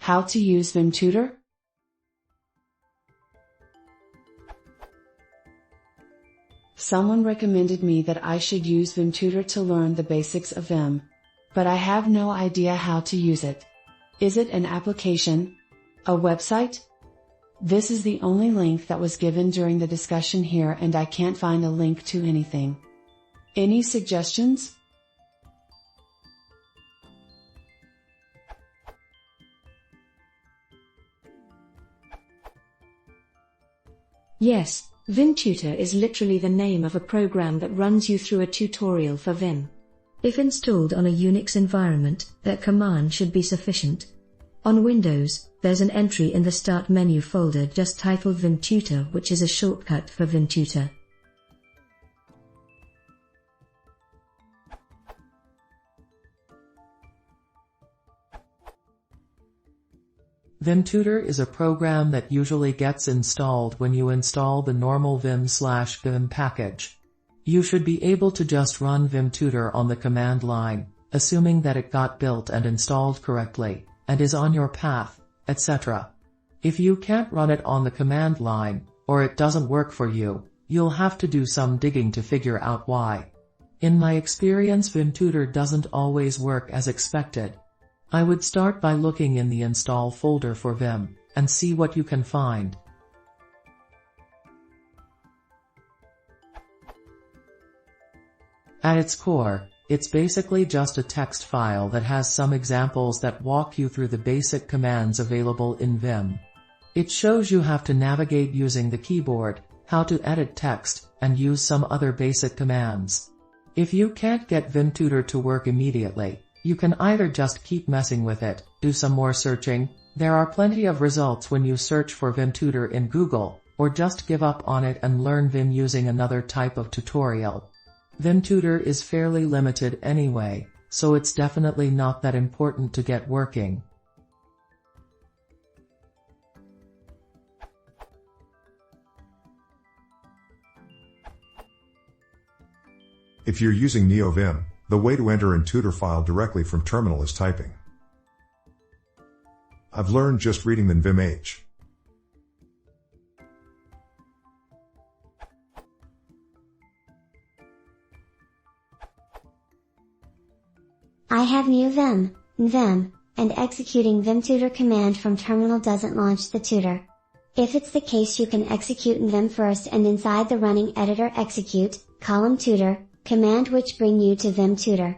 How to use vimtutor? Someone recommended me that I should use vimtutor to learn the basics of Vim. But I have no idea how to use it. Is it an application? A website? This is the only link that was given during the discussion here, and I can't find a link to anything. Any suggestions? Yes, vimtutor is literally the name of a program that runs you through a tutorial for Vim. If installed on a Unix environment, that command should be sufficient. On Windows, there's an entry in the Start menu folder just titled vimtutor, which is a shortcut for vimtutor. vimtutor is a program that usually gets installed when you install the normal vim/vim package. You should be able to just run vimtutor on the command line, assuming that it got built and installed correctly, and is on your path, etc. If you can't run it on the command line, or it doesn't work for you, you'll have to do some digging to figure out why. In my experience, vimtutor doesn't always work as expected. I would start by looking in the install folder for Vim, and see what you can find. At its core, it's basically just a text file that has some examples that walk you through the basic commands available in Vim. It shows you how to navigate using the keyboard, how to edit text, and use some other basic commands. If you can't get vimtutor to work immediately, you can either just keep messing with it, do some more searching, there are plenty of results when you search for vimtutor in Google, or just give up on it and learn Vim using another type of tutorial. Vimtutor is fairly limited anyway, so it's definitely not that important to get working. If you're using NeoVim, the way to enter in tutor file directly from terminal is typing. I've learned just reading than vimh. I have new Vim, nvim, and executing vimtutor command from terminal doesn't launch the tutor. If it's the case, you can execute nvim first and inside the running editor execute, column tutor, command which bring you to vimtutor.